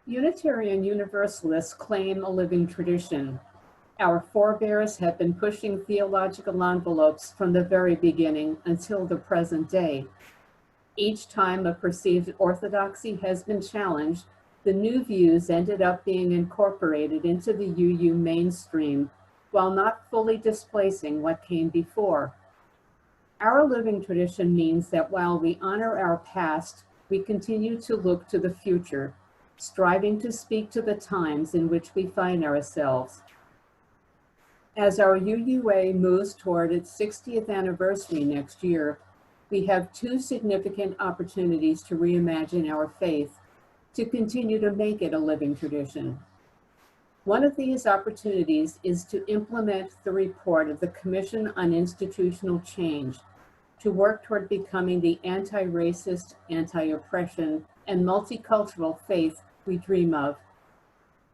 Unitarian Universalists claim a living tradition. Our forebears have been pushing theological envelopes from the very beginning until the present day. Each time a perceived orthodoxy has been challenged, the new views ended up being incorporated into the UU mainstream, while not fully displacing what came before. Our living tradition means that while we honor our past, we continue to look to the future, striving to speak to the times in which we find ourselves. As our UUA moves toward its 60th anniversary next year, we have two significant opportunities to reimagine our faith, to continue to make it a living tradition. One of these opportunities is to implement the report of the Commission on Institutional Change, to work toward becoming the anti-racist, anti-oppression, and multicultural faith we dream of.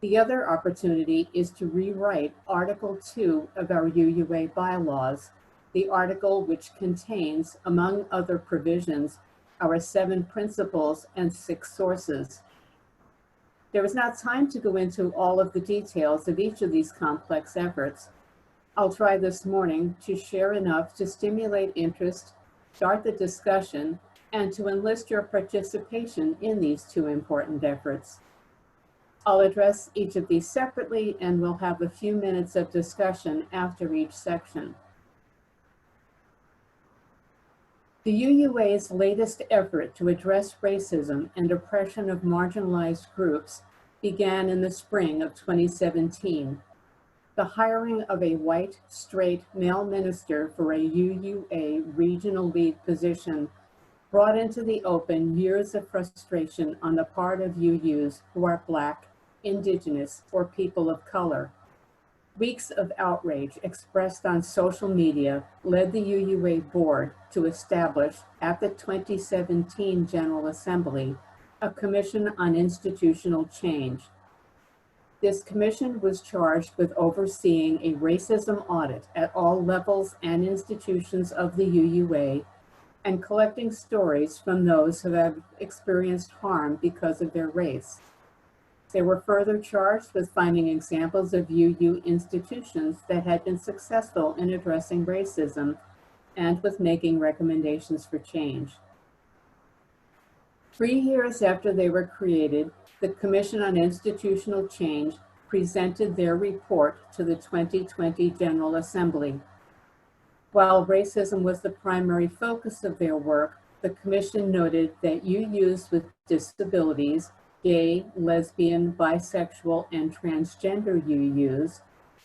The other opportunity is to rewrite Article 2 of our UUA Bylaws, the article which contains, among other provisions, our 7 principles and 6 sources. There is not time to go into all of the details of each of these complex efforts. I'll try this morning to share enough to stimulate interest, start the discussion, and to enlist your participation in these 2 important efforts. I'll address each of these separately, and we'll have a few minutes of discussion after each section. The UUA's latest effort to address racism and oppression of marginalized groups began in the spring of 2017. The hiring of a white, straight male minister for a UUA regional lead position brought into the open years of frustration on the part of UUs who are Black, Indigenous, or people of color. Weeks of outrage expressed on social media led the UUA board to establish, at the 2017 General Assembly, a Commission on Institutional Change. This commission was charged with overseeing a racism audit at all levels and institutions of the UUA and collecting stories from those who have experienced harm because of their race. They were further charged with finding examples of UU institutions that had been successful in addressing racism and with making recommendations for change. 3 years after they were created, the Commission on Institutional Change presented their report to the 2020 General Assembly. While racism was the primary focus of their work, the Commission noted that UUs with disabilities, gay, lesbian, bisexual, and transgender UUs,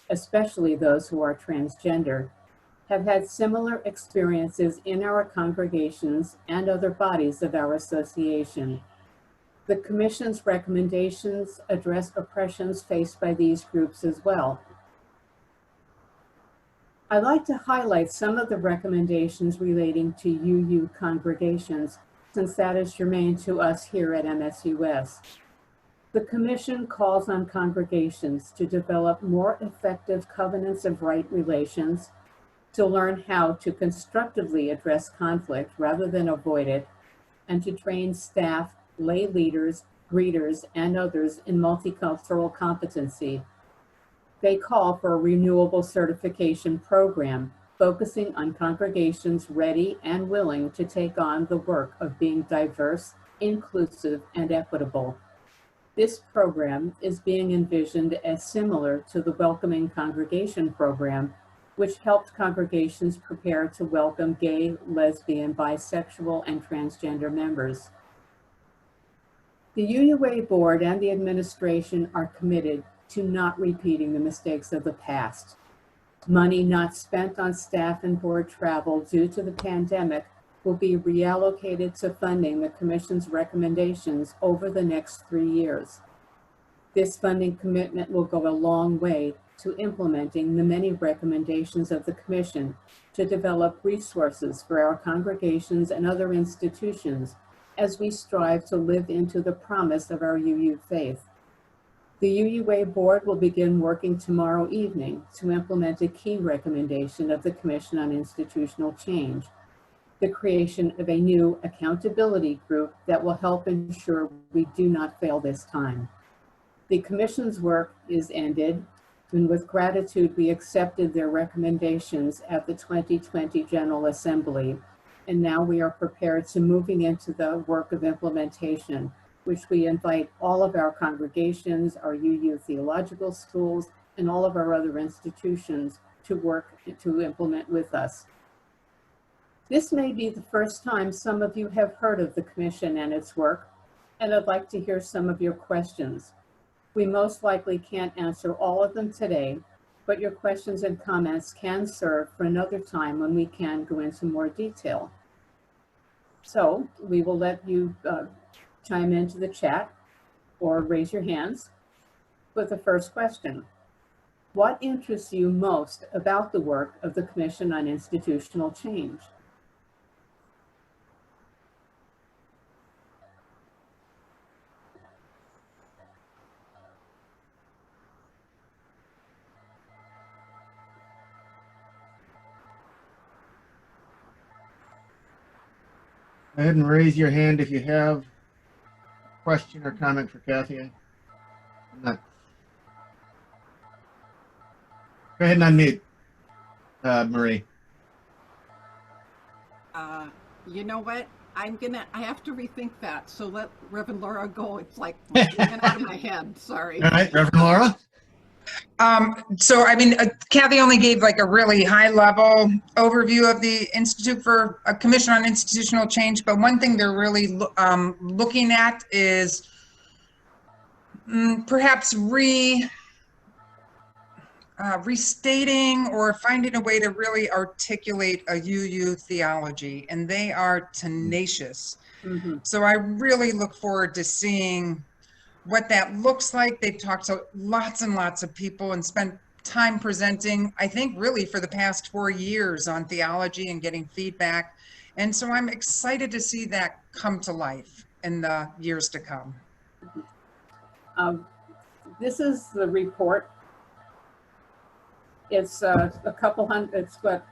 especially those who are transgender, have had similar experiences in our congregations and other bodies of our association. The Commission's recommendations address oppressions faced by these groups as well. I'd like to highlight some of the recommendations relating to UU congregations, since that is germane to us here at MSUS. The Commission calls on congregations to develop more effective covenants of right relations, to learn how to constructively address conflict rather than avoid it, and to train staff, lay leaders, greeters, and others in multicultural competency. They call for a renewable certification program focusing on congregations ready and willing to take on the work of being diverse, inclusive, and equitable. This program is being envisioned as similar to the Welcoming Congregation program, which helped congregations prepare to welcome gay, lesbian, bisexual, and transgender members. The UUA board and the administration are committed to not repeating the mistakes of the past. Money not spent on staff and board travel due to the pandemic will be reallocated to funding the Commission's recommendations over the next 3 years. This funding commitment will go a long way to implementing the many recommendations of the Commission to develop resources for our congregations and other institutions as we strive to live into the promise of our UU faith. The UUA board will begin working tomorrow evening to implement a key recommendation of the Commission on Institutional Change, the creation of a new accountability group that will help ensure we do not fail this time. The Commission's work is ended, and with gratitude, we accepted their recommendations at the 2020 General Assembly. And now we are prepared to moving into the work of implementation, which we invite all of our congregations, our UU theological schools, and all of our other institutions to work to implement with us. This may be the first time some of you have heard of the Commission and its work, and I'd like to hear some of your questions. We most likely can't answer all of them today, but your questions and comments can serve for another time when we can go into more detail. So we will let you chime into the chat or raise your hands with the first question. What interests you most about the work of the Commission on Institutional Change? Go ahead and raise your hand if you have a question or comment for Kathy. I'm not. Go ahead and unmute, Marie. You know what? I have to rethink that. So let Reverend Laura go. It's like getting out of my head. Sorry. All right, Reverend Laura. So, I mean, Kathy only gave like a really high level overview of the Institute for a Commission on Institutional Change. But one thing they're really looking at is perhaps restating or finding a way to really articulate a UU theology, and they are tenacious. Mm-hmm. So I really look forward to seeing what that looks like. They've talked to lots and lots of people and spent time presenting, I think really for the past 4 years on theology and getting feedback. And so I'm excited to see that come to life in the years to come. This is the report. It's a couple hundred, it's what,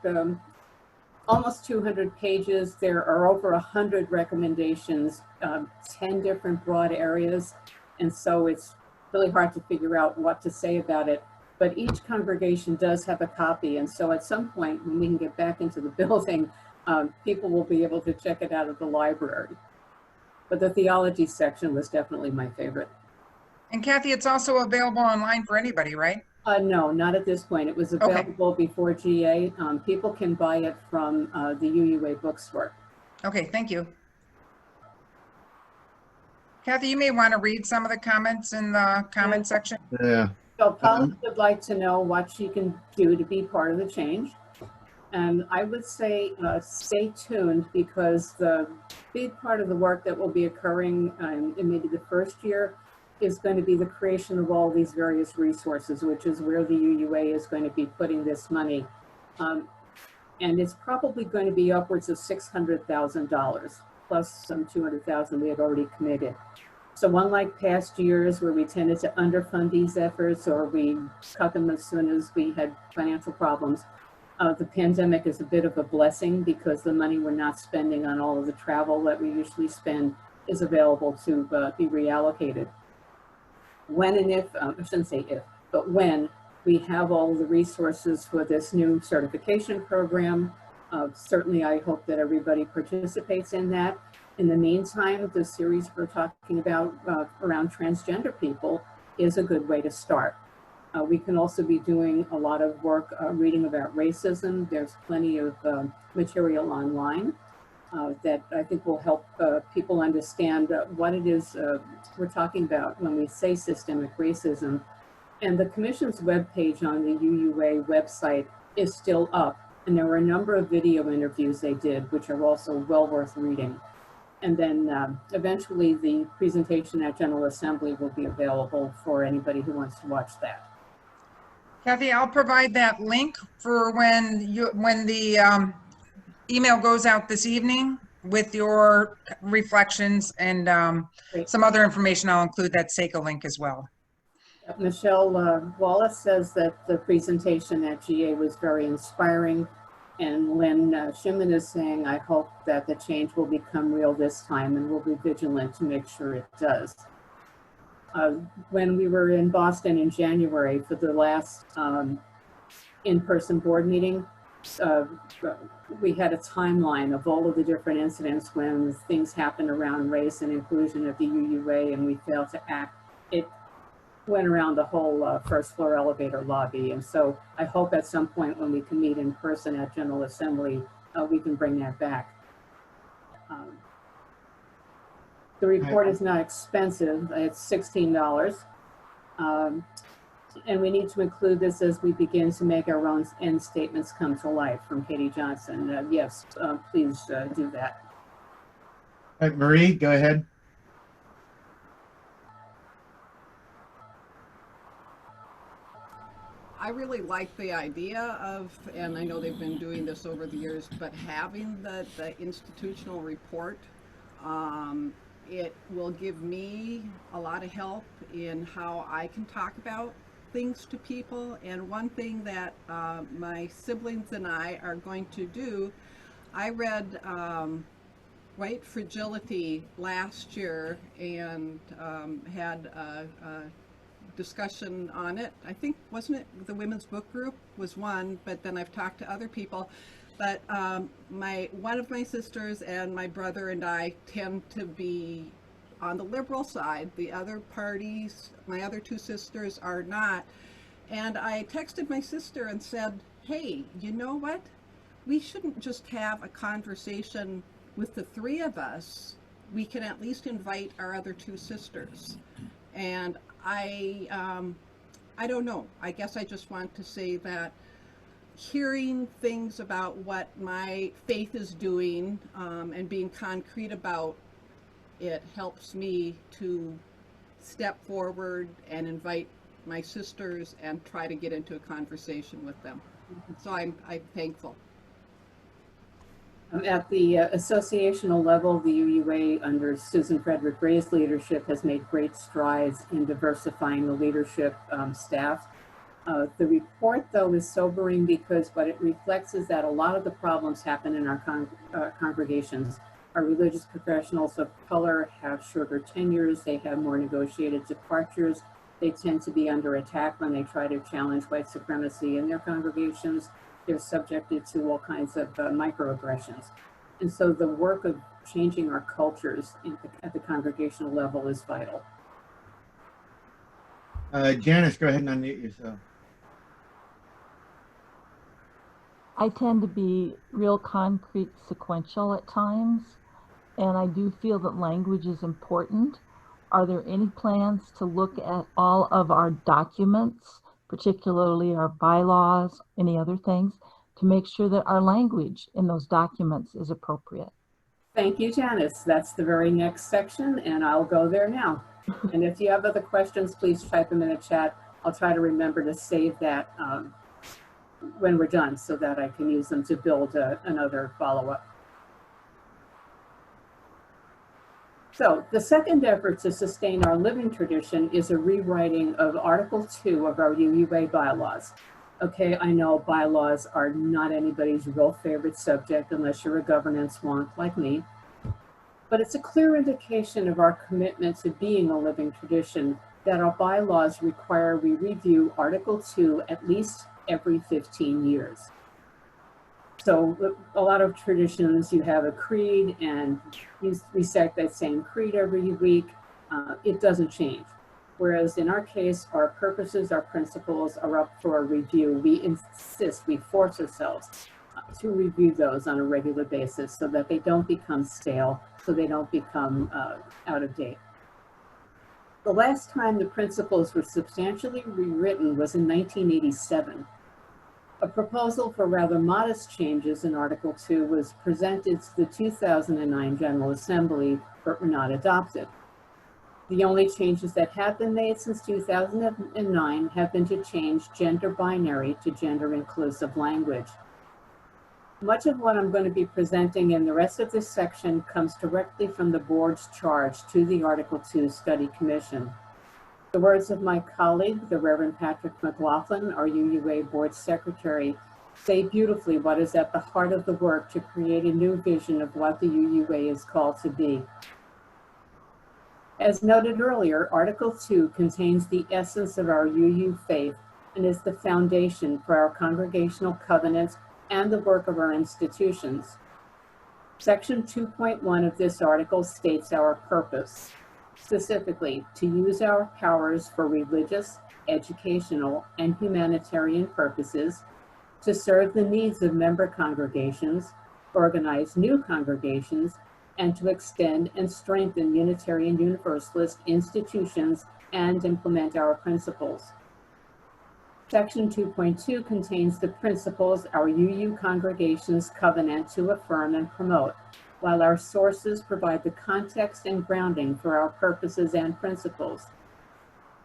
almost 200 pages. There are over 100 recommendations, 10 different broad areas. And so it's really hard to figure out what to say about it. But each congregation does have a copy. And so at some point when we can get back into the building, people will be able to check it out of the library. But the theology section was definitely my favorite. And Kathy, it's also available online for anybody, right? No, not at this point. It was available before GA. People can buy it from the UUA bookstore. Okay, thank you. Kathy, you may want to read some of the comments in the comment section. Yeah. So Polly would like to know what she can do to be part of the change. And I would say stay tuned, because the big part of the work that will be occurring in maybe the first year is going to be the creation of all these various resources, which is where the UUA is going to be putting this money. And it's probably going to be upwards of $600,000, plus some $200,000 we had already committed. So unlike past years where we tended to underfund these efforts or we cut them as soon as we had financial problems, the pandemic is a bit of a blessing, because the money we're not spending on all of the travel that we usually spend is available to be reallocated. When and if, I shouldn't say if, but when we have all the resources for this new certification program, certainly I hope that everybody participates in that. In the meantime, the series we're talking about around transgender people is a good way to start. We can also be doing a lot of work reading about racism. There's plenty of material online that I think will help people understand what it is we're talking about when we say systemic racism. And the Commission's webpage on the UUA website is still up, and there were a number of video interviews they did, which are also well worth reading. And then eventually the presentation at General Assembly will be available for anybody who wants to watch that. Kathy, I'll provide that link for when the email goes out this evening with your reflections, and some other information. I'll include that SACA link as well. Michelle Wallace says that the presentation at GA was very inspiring. And Lynn Schumann is saying, I hope that the change will become real this time, and we'll be vigilant to make sure it does. When we were in Boston in January for the last in-person board meeting, we had a timeline of all of the different incidents when things happened around race and inclusion at the UUA and we failed to act. It went around the whole first floor elevator lobby. And so I hope at some point when we can meet in person at General Assembly, we can bring that back. The report is not expensive. It's $16. And we need to include this as we begin to make our own end statements come to life, from Katie Johnson. Yes, please do that. All right, Marie, go ahead. I really like the idea of, and I know they've been doing this over the years, but having the institutional report, it will give me a lot of help in how I can talk about things to people. And one thing that my siblings and I are going to do, I read White Fragility last year and had a discussion on it. I think, wasn't it the Women's Book Group was one, but then I've talked to other people. But one of my sisters and my brother and I tend to be on the liberal side. The other parties, my other two sisters, are not. And I texted my sister and said, hey, you know what? We shouldn't just have a conversation with the three of us. We can at least invite our other two sisters. And I don't know. I guess I just want to say that hearing things about what my faith is doing and being concrete about it helps me to step forward and invite my sisters and try to get into a conversation with them. So I'm thankful. At the associational level, the UUA under Susan Frederick Ray's leadership has made great strides in diversifying the leadership staff. The report, though, is sobering because what it reflects is that a lot of the problems happen in our congregations. Our religious professionals of color have shorter tenures, they have more negotiated departures, they tend to be under attack when they try to challenge white supremacy in their congregations. They're subjected to all kinds of microaggressions. And so the work of changing our cultures at the congregational level is vital. Janice, go ahead and unmute yourself. I tend to be real concrete sequential at times, and I do feel that language is important. Are there any plans to look at all of our documents, particularly our bylaws, any other things, to make sure that our language in those documents is appropriate? Thank you, Janice. That's the very next section, and I'll go there now. And if you have other questions, please type them in the chat. I'll try to remember to save that when we're done so that I can use them to build another follow-up. So the second effort to sustain our living tradition is a rewriting of Article 2 of our UUA bylaws. Okay, I know bylaws are not anybody's real favorite subject unless you're a governance wonk like me, but it's a clear indication of our commitment to being a living tradition that our bylaws require we review Article 2 at least every 15 years. So a lot of traditions, you have a creed and you recite that same creed every week. It doesn't change. Whereas in our case, our purposes, our principles are up for a review. We insist, we force ourselves to review those on a regular basis so that they don't become stale, so they don't become out of date. The last time the principles were substantially rewritten was in 1987. A proposal for rather modest changes in Article 2 was presented to the 2009 General Assembly, but were not adopted. The only changes that have been made since 2009 have been to change gender binary to gender inclusive language. Much of what I'm going to be presenting in the rest of this section comes directly from the board's charge to the Article 2 Study Commission. The words of my colleague, the Reverend Patrick McLaughlin, our UUA Board Secretary, say beautifully what is at the heart of the work to create a new vision of what the UUA is called to be. As noted earlier, Article 2 contains the essence of our UU faith and is the foundation for our congregational covenants and the work of our institutions. Section 2.1 of this article states our purpose, specifically to use our powers for religious, educational, and humanitarian purposes, to serve the needs of member congregations, organize new congregations, and to extend and strengthen Unitarian Universalist institutions and implement our principles. Section 2.2 contains the principles our UU congregations covenant to affirm and promote, while our sources provide the context and grounding for our purposes and principles.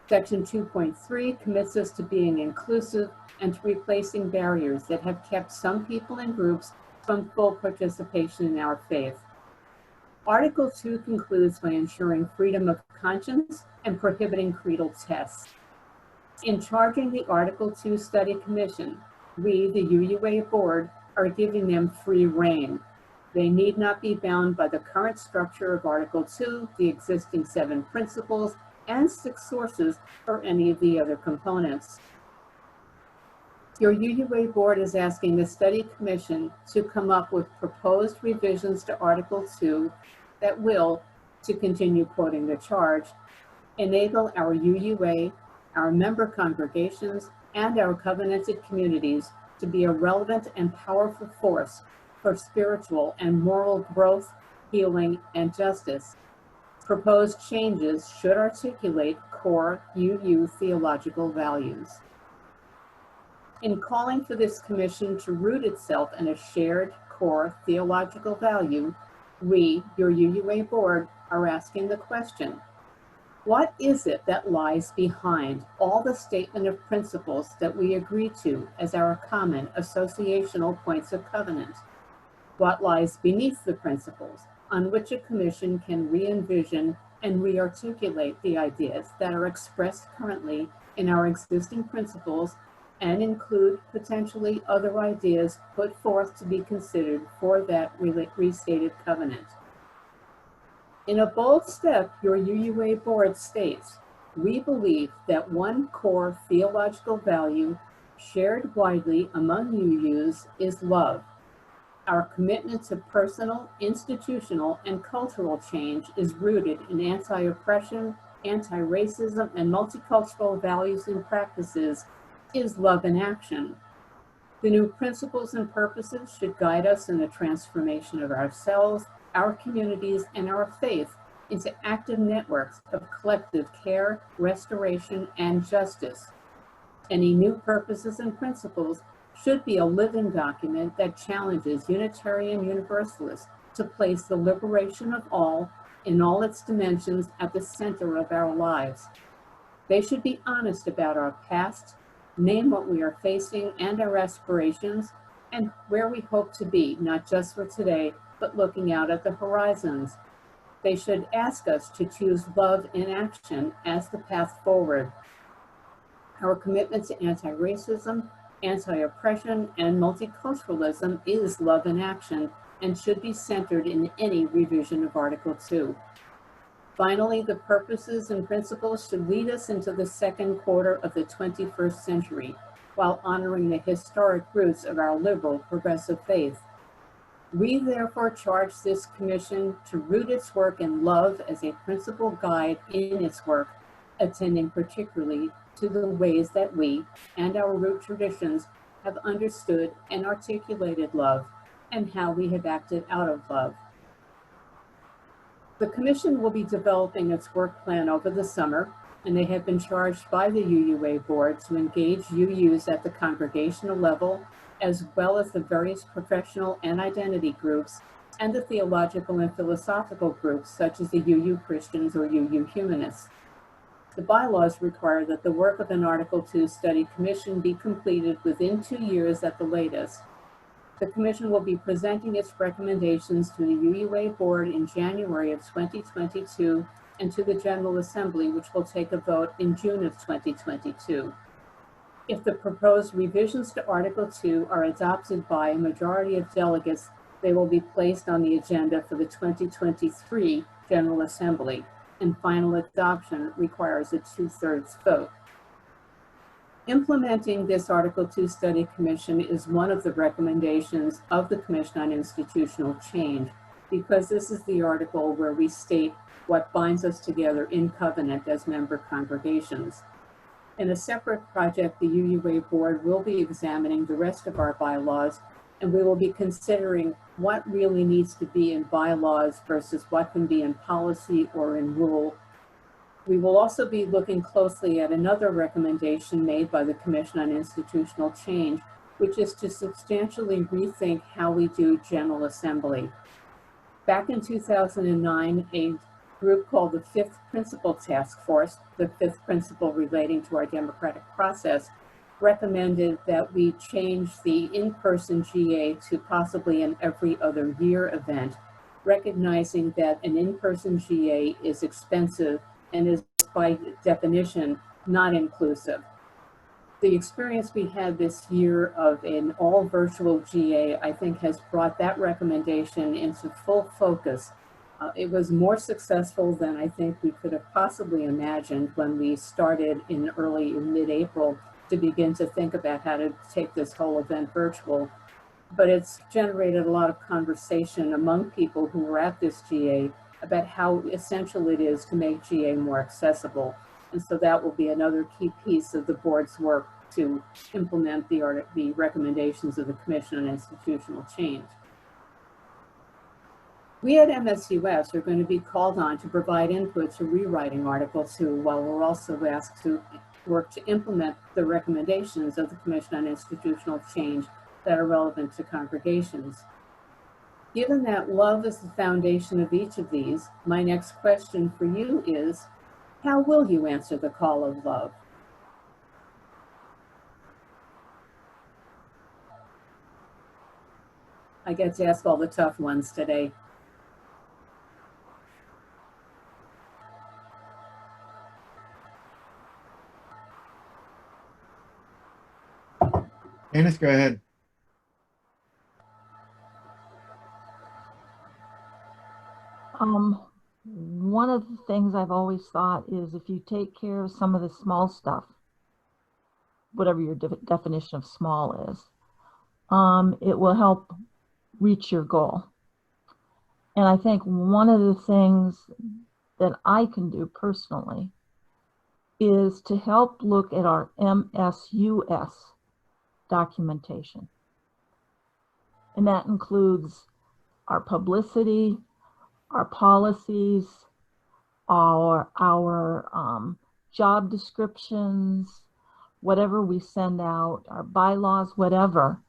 Section 2.3 commits us to being inclusive and to replacing barriers that have kept some people and groups from full participation in our faith. Article 2 concludes by ensuring freedom of conscience and prohibiting creedal tests. In charging the Article 2 Study Commission, we, the UUA Board, are giving them free rein. They need not be bound by the current structure of Article 2, the existing 7 principles, and 6 sources, or any of the other components. Your UUA Board is asking the Study Commission to come up with proposed revisions to Article 2 that will, to continue quoting the charge, enable our UUA, our member congregations, and our covenanted communities to be a relevant and powerful force for spiritual and moral growth, healing, and justice. Proposed changes should articulate core UU theological values. In calling for this commission to root itself in a shared core theological value, we, your UUA Board, are asking the question, what is it that lies behind all the statement of principles that we agree to as our common associational points of covenant? What lies beneath the principles on which a commission can re-envision and re-articulate the ideas that are expressed currently in our existing principles and include potentially other ideas put forth to be considered for that restated covenant? In a bold step, your UUA Board states, we believe that one core theological value shared widely among UUs is love. Our commitment to personal, institutional, and cultural change is rooted in anti-oppression, anti-racism, and multicultural values and practices is love in action. The new principles and purposes should guide us in the transformation of ourselves, our communities, and our faith into active networks of collective care, restoration, and justice. Any new purposes and principles should be a living document that challenges Unitarian Universalists to place the liberation of all in all its dimensions at the center of our lives. They should be honest about our past, name what we are facing and our aspirations, and where we hope to be, not just for today, but looking out at the horizons. They should ask us to choose love in action as the path forward. Our commitment to anti-racism, anti-oppression, and multiculturalism is love in action and should be centered in any revision of Article 2. Finally, the purposes and principles should lead us into the second quarter of the 21st century, while honoring the historic roots of our liberal progressive faith. We therefore charge this commission to root its work in love as a principal guide in its work, attending particularly to the ways that we and our root traditions have understood and articulated love, and how we have acted out of love. The commission will be developing its work plan over the summer, and they have been charged by the UUA Board to engage UUs at the congregational level, as well as the various professional and identity groups, and the theological and philosophical groups, such as the UU Christians or UU Humanists. The bylaws require that the work of an Article 2 study commission be completed within 2 years at the latest. The commission will be presenting its recommendations to the UUA Board in January of 2022 and to the General Assembly, which will take a vote in June of 2022. If the proposed revisions to Article 2 are adopted by a majority of delegates, they will be placed on the agenda for the 2023 General Assembly, and final adoption requires a 2/3 vote. Implementing this Article 2 Study Commission is one of the recommendations of the Commission on Institutional Change, because this is the article where we state what binds us together in covenant as member congregations. In a separate project, the UUA board will be examining the rest of our bylaws, and we will be considering what really needs to be in bylaws versus what can be in policy or in rule. We will also be looking closely at another recommendation made by the Commission on Institutional Change, which is to substantially rethink how we do General Assembly. Back in 2009, a group called the Fifth Principle Task Force, the fifth principle relating to our democratic process, recommended that we change the in-person GA to possibly an every other year event, recognizing that an in-person GA is expensive and is by definition not inclusive. The experience we had this year of an all virtual GA, I think, has brought that recommendation into full focus. It was more successful than I think we could have possibly imagined when we started in mid-April to begin to think about how to take this whole event virtual. But it's generated a lot of conversation among people who were at this GA about how essential it is to make GA more accessible. And so that will be another key piece of the board's work to implement the recommendations of the Commission on Institutional Change. We at MSUS are going to be called on to provide input to rewriting Article 2, while we're also asked to work to implement the recommendations of the Commission on Institutional Change that are relevant to congregations. Given that love is the foundation of each of these, my next question for you is, how will you answer the call of love? I get to ask all the tough ones today. Janice, go ahead. One of the things I've always thought is if you take care of some of the small stuff, whatever your definition of small is, it will help reach your goal. And I think one of the things that I can do personally is to help look at our MSUS documentation. And that includes our publicity, our policies, our job descriptions, whatever we send out, our bylaws, whatever.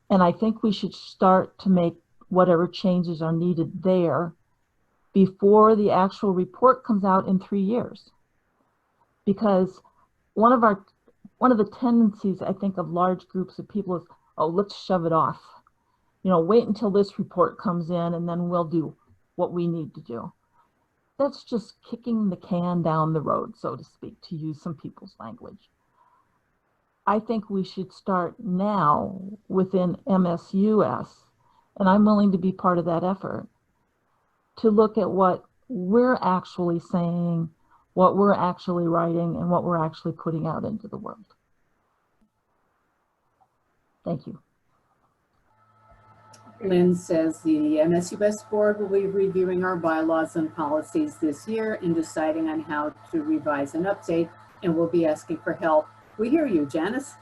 And I think we should start to make whatever changes are needed there before the actual report comes out in 3 years. Because one of the tendencies, I think, of large groups of people is, oh, let's shove it off. You know, wait until this report comes in and then we'll do what we need to do. That's just kicking the can down the road, so to speak, to use some people's language. I think we should start now within MSUS, and I'm willing to be part of that effort, to look at what we're actually saying, what we're actually writing, and what we're actually putting out into the world. Thank you. Lynn says the MSUS board will be reviewing our bylaws and policies this year and deciding on how to revise and update, and we'll be asking for help. We hear you, Janice.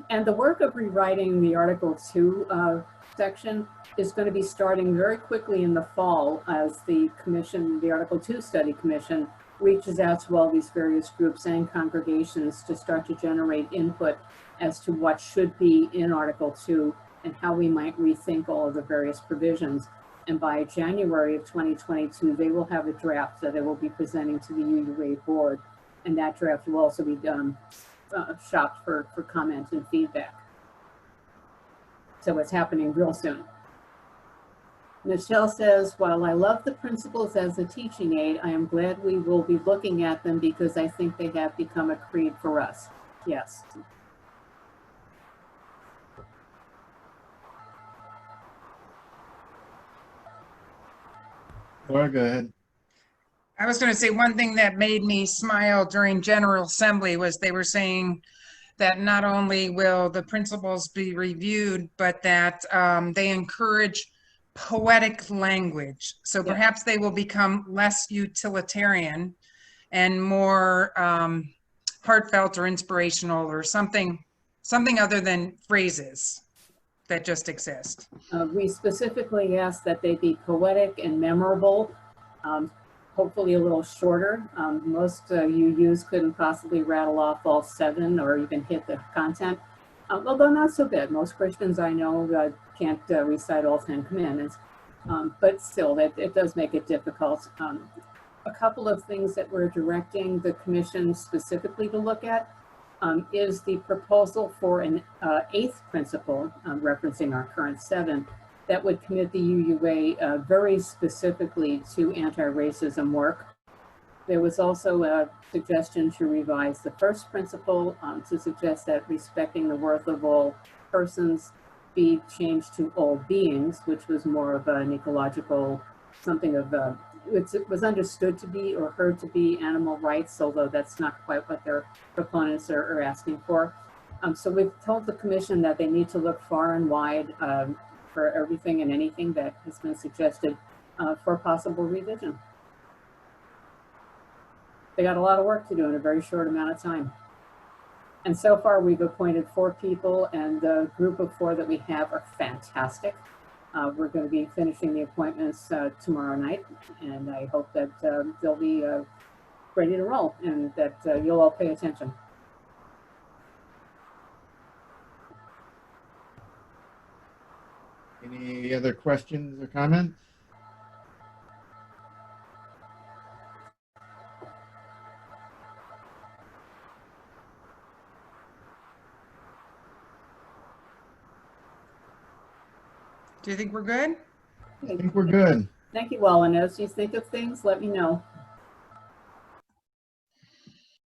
And the work of rewriting the Article 2 section is going to be starting very quickly in the fall as the commission, the Article 2 Study Commission, reaches out to all these various groups and congregations to start to generate input as to what should be in Article 2 and how we might rethink all of the various provisions. And by January of 2022, they will have a draft that they will be presenting to the UUA board. And that draft will also be shopped for comment and feedback. So it's happening real soon. Michelle says, while I love the principles as a teaching aid, I am glad we will be looking at them because I think they have become a creed for us. Yes. Laura, go ahead. I was going to say one thing that made me smile during General Assembly was they were saying that not only will the principles be reviewed, but that they encourage poetic language. So Yeah. perhaps they will become less utilitarian and more heartfelt or inspirational or something other than phrases that just exist. We specifically asked that they be poetic and memorable, hopefully a little shorter. Most UUs couldn't possibly rattle off all 7 or even hit the content, although not so bad. Most Christians I know can't recite all 10 commandments, but still, it does make it difficult. A couple of things that we're directing the commission specifically to look at is the proposal for an 8th principle, referencing our current 7, that would commit the UUA very specifically to anti-racism work. There was also a suggestion to revise the 1st principle to suggest that respecting the worth of all persons be changed to all beings, which was more of an ecological, something of it was understood to be or heard to be animal rights, although that's not quite what their proponents are asking for. So we've told the commission that they need to look far and wide for everything and anything that has been suggested for possible revision. They got a lot of work to do in a very short amount of time. And so far we've appointed 4 people, and the group of 4 that we have are fantastic. We're going to be finishing the appointments tomorrow night, and I hope that they'll be ready to roll and that you'll all pay attention. Any other questions or comments? Do you think we're good? I think we're good. Thank you all, and as you think of things, let me know.